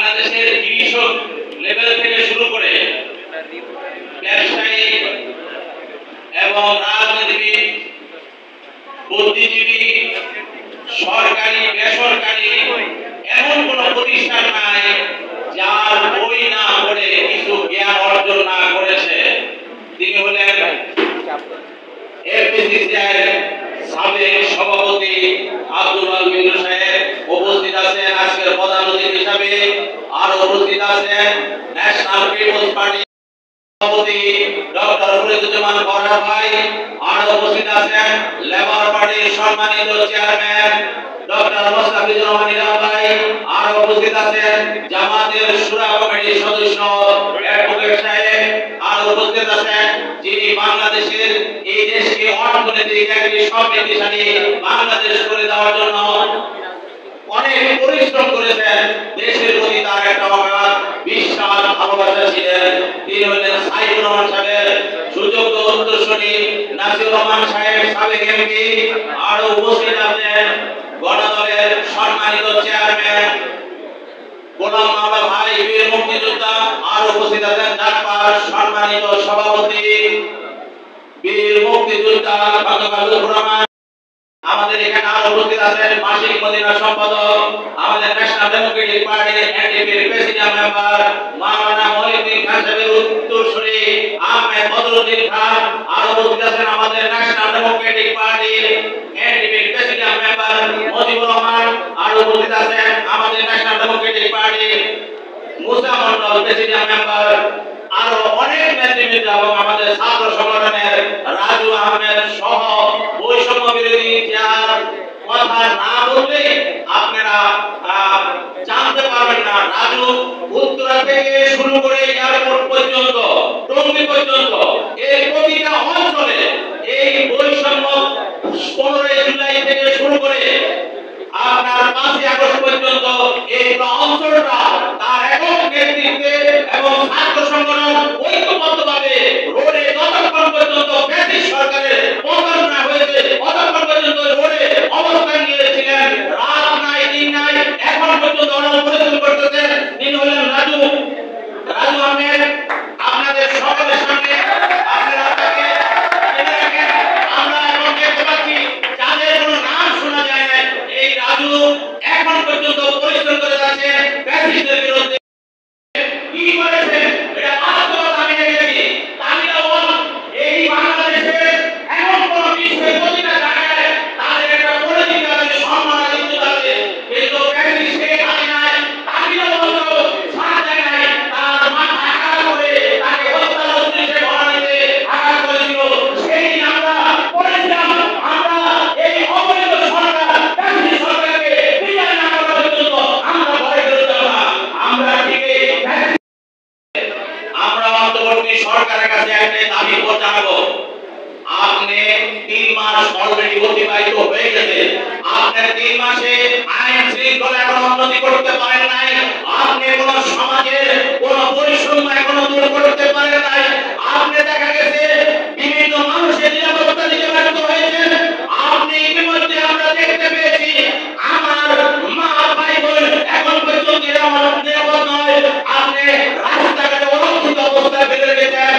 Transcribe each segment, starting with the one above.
বাংলাদেশের কৃষক লেভেল থেকে শুরু করে ব্যবসায়ী এবং রাজনীতিবিদ, বুদ্ধিজীবী, সরকারি বেসরকারি এমন কোন প্রতিষ্ঠান নাই যার বই না পড়ে কিছু জ্ঞান অর্জন না করেছে। তিনি হলেন এফবিসিসিআই সাবেক সভাপতি আব্দুল আল মিন্টু সাহেব। উপস্থিত আছেন আজকের প্রধান অতিথি হিসাবে, আর উপস্থিত আছেন ন্যাশনাল পিপলস পার্টি সভাপতি ডক্টর ফরিদুজ্জামান বড়া ভাই, আর উপস্থিত আছেন লেবার পার্টির সম্মানিত চেয়ারম্যান ডক্টর মোস্তাফিজুর রহমান ইরাম ভাই, আর উপস্থিত আছেন জামাতের শুরা কমিটির সদস্য অ্যাডভোকেট সাহেব, আর উপস্থিত আছেন যিনি বাংলাদেশের এই দেশকে অর্থনৈতিক একটি সমৃদ্ধিশালী বাংলাদেশ করে দেওয়ার জন্য অনেক পরিশ্রম করেছেন। দেশের প্রতি তার একটা অগাধ বিশ্বাস ভালোবাসা ছিলেন। তিনি হলেন সাইফুর রহমান সাহেব, সুযোগ্য উত্তরসূরি নাসির রহমান সাহেব সাবেক এমপি, আরো উপস্থিত আছেন গণদলের সম্মানিত চেয়ারম্যান গোলাম মাওলা ভাই বীর মুক্তিযোদ্ধা, আর উপস্থিত আছেন ঢাকার সম্মানিত সভাপতি বীর মুক্তিযোদ্ধা বাংলাদেশ রহমান। আমাদের এখানে আরো উপস্থিত আছেন মাসিক মদিনা সম্পাদক, আমাদের ন্যাশনাল ডেমোক্রেটিক পার্টির এনডিপির প্রেসিডেন্ট মেম্বার মাওলানা মহিউদ্দিন খান সাহেবের উত্তরসূরি আহমেদ বদরুদ্দিন খান, আর উপস্থিত আছেন আমাদের ন্যাশনাল ডেমোক্রেটিক পার্টির এনডিপির প্রেসিডেন্ট মেম্বার মুজিবুর রহমান, আর উপস্থিত আছেন আমাদের ন্যাশনাল ডেমোক্রেটিক পার্টির মুসা মন্ডল প্রেসিডেন্ট মেম্বার, আরো অনেক নেতৃবৃন্দ এবং আমাদের ছাত্র সংগঠনের রাজু আহমেদ সহ বৈষম্য বিরোধী যার কথা না বললে আপনারা জানতে পারবেন না। রাজু উত্তরা থেকে শুরু করে এয়ারপোর্ট পর্যন্ত, টঙ্গী পর্যন্ত এই প্রতিটা অঞ্চলে এই বৈষম্য 15 জুলাই থেকে শুরু করে আপনার 5 আগস্ট পর্যন্ত এই অঞ্চলটা তার একক নেতৃত্বে এবং ছাত্র সংগঠন ঐক্যবদ্ধভাবে রোডে যতক্ষণ পর্যন্ত ব্রিটিশ সরকারের পতন না হয়েছে ততক্ষণ পর্যন্ত রোডে অবস্থান নিয়েছিলেন। রাত নাই দিন নাই এখন পর্যন্ত ওনারা পরিশ্রম করতেছেন। তিনি হলেন রাজু আহমেদ। আপনাদের সকলের সামনে আপনারা তাকে জেনে রাখেন। আমরা এখন দেখতে পাচ্ছি যাদের কোনো নাম শোনা যায় না, এই রাজু এখন পর্যন্ত পরিশ্রম করে যাচ্ছে ফ্যাসিস্টদের বিরুদ্ধে। কি করেছে এটা বাস্তবতা আমি দেখেছি। তামিলনাড়ু এই বাংলাদেশের এমন কোন বিষয়ে প্রতিটা জায়গায় তাদের একটা পলিটিক্যাল আছে, সম্মান আছে, ইজ্জত আছে, কিন্তু ফ্যাসিস্ট শেখ হাসিনা তামিলনাড়ু সারা জায়গায় তার মাথায় আঘাত করে তাকে হত্যার উদ্দেশ্যে ঘটাতে আঘাত করেছিল। সেই আমরা বলেছিলাম আমরা এই অবৈধ সরকার ফ্যাসিস্ট সরকারকে বিদায় না করা পর্যন্ত আমরা ঘরে ফেরত যাব না। আমরা ঠিক আমরা অন্তর্বর্তী সরকারের কাছে একটা দাবি জানাবো। আপনি 3 মাস অলরেডি অতিবাহিত হয়ে গেছে, আপনি 3 মাসে আইন শৃঙ্খলা এখন উন্নতি করতে পারেন নাই, আপনি কোন সমাজের কোন বৈষম্য এখনো দূর করতে পারেন নাই। আপনি দেখা গেছে বিভিন্ন মানুষের নিরাপত্তা দিতে ব্যর্থ হয়েছেন। আপনি ইতিমধ্যে আমরা দেখতে পেয়েছি আমার মা ভাই বোন এখন পর্যন্ত নিরাপদ নয়। আপনি রাস্তাঘাটে অরক্ষিত অবস্থায় ফেলে রেখেছেন।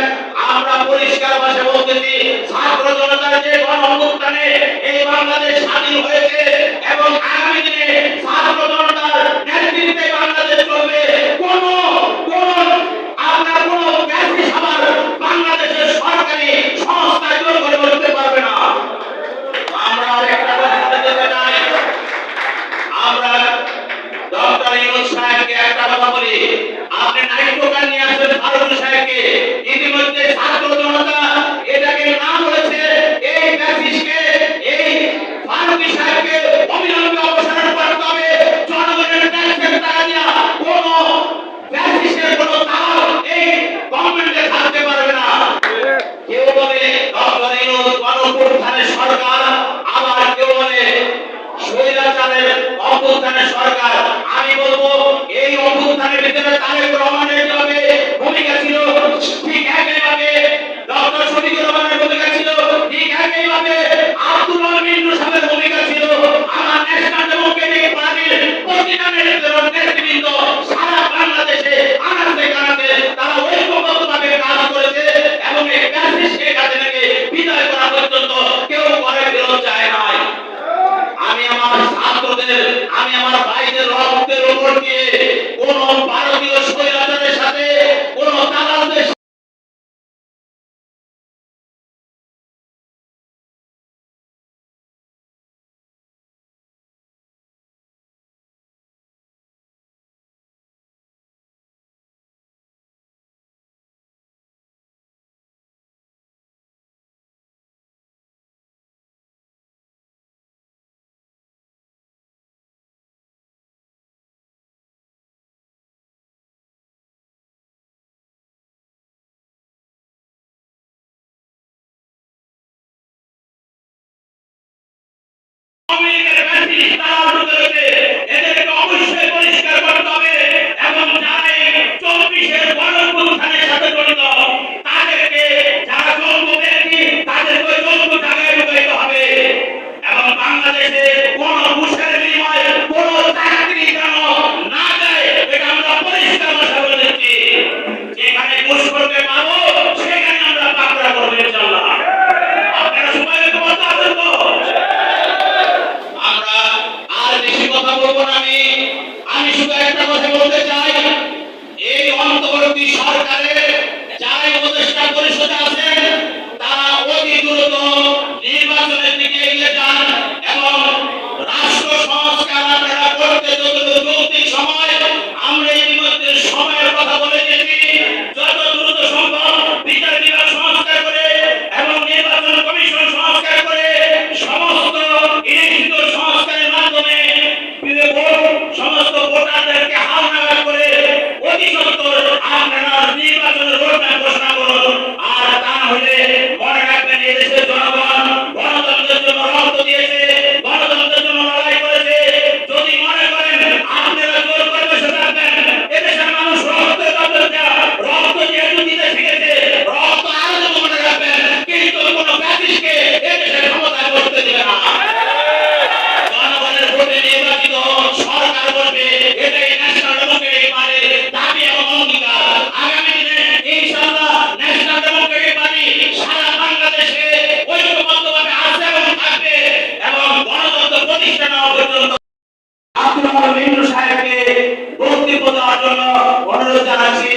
আমরা পরিষ্কার ভাষায় বলতেছি ছাত্র জনতার যে গণ অভ্যুত্থানে এই বাংলাদেশ স্বাধীন হয়েছে এবং আগামী দিনে ছাত্র জনতার নেতৃত্বে বাংলাদেশ চলবে। কোন আপনার কোন ফ্যাসিস্ট আবার বাংলাদেশের সরকারি সংস্থা জোর করে বলতে পারবে না। আমরা আরেকটা কথা বলতে চাই, আমরা ডক্টর ইউনূস সাহেবকে একটা কথা বলি, আপনি নাইট টোকেন নিয়ে আসবেন ফারুক সাহেবকে। ইতিমধ্যে ছাত্র জনতা এটাকে না বলেছে এই ফ্যাসিস্টকে, এই ফারুক সাহেবকে অবিলম্বে অপসারণ করতে হবে। জনগণের ট্যাক্সের টাকা দিয়া কোন ফ্যাসিস্টের কোন দালাল এই গভর্নমেন্টে থাকতে পারবে না। কেউ বলে ডক্টর ইউনূস গণঅভ্যুত্থানের সরকার, আবার কেউ বলে স্বৈরাচারের অভ্যুত্থানের সরকার। আমি বলবো এই অভ্যুত্থানের ভিতরে তারেক রহমানের যেভাবে ভূমিকা ছিল ঠিক একইভাবে ডক্টর শফিকুর রহমানের ভূমিকা ছিল, ঠিক একইভাবে আব্দুল আল মিন্টু সাহেবের ভূমিকা ছিল। একটা কথা বলতে চাই, এই অন্তর্বর্তী সরকারের যারা উপদেষ্টা পরিষদে আছেন তারা অতি দ্রুত নির্বাচনের দিকে এগিয়ে যান এবং রাষ্ট্র সংস্কার আপনারা করতে যতটুকু যৌক্তিক সময়, আমরা ইতিমধ্যে সময়ের কথা বলে গেছি, যত দ্রুত সম্ভব বিচার বিভাগ সংস্কার করে এবং নির্বাচন কমিশন সংস্কার করে সমস্ত ইলেকট্রিক সংস্কারের মাধ্যমে সমস্ত ভোটারদেরকে হালনাগাদ করে অতি সত্বর আপনারা নির্বাচনের রোডম্যাপ ঘোষণা করুন। আর তা না হলে মনে রাখবেন এই দেশের জনগণ গণতন্ত্রের জন্য রক্ত দিয়েছে, গণতন্ত্রের জন্য লড়াই করেছে। যদি মনে করেন আপনারা জোর করে বসে থাকবেন, এদেশের মানুষ রক্ত যেহেতু দিতে শিখেছে, রক্ত আরো দেবো মনে রাখবেন, কিন্তু কোনো ব্যাটিসকে এদেশের ক্ষমতায় বসতে দেবে না। জনগণের ভোটে নির্বাচিত সরকার বলবে, এটাই ন্যাশনাল ডেমোক্রেটিক পার্টির দাবি এবং অঙ্গীকার। আগামী দিনে ইনশাআল্লাহ ন্যাশনাল ডেমোক্রেটিক পার্টি সারা বাংলাদেশে ঐক্যবদ্ধভাবে আছে এবং থাকবে এবং গণতন্ত্র প্রতিষ্ঠা না হওয়া পর্যন্ত আব্দুল মালিক মিন্টু সাহেবকে বক্তব্য দেওয়ার জন্য অনুরোধ জানাচ্ছি।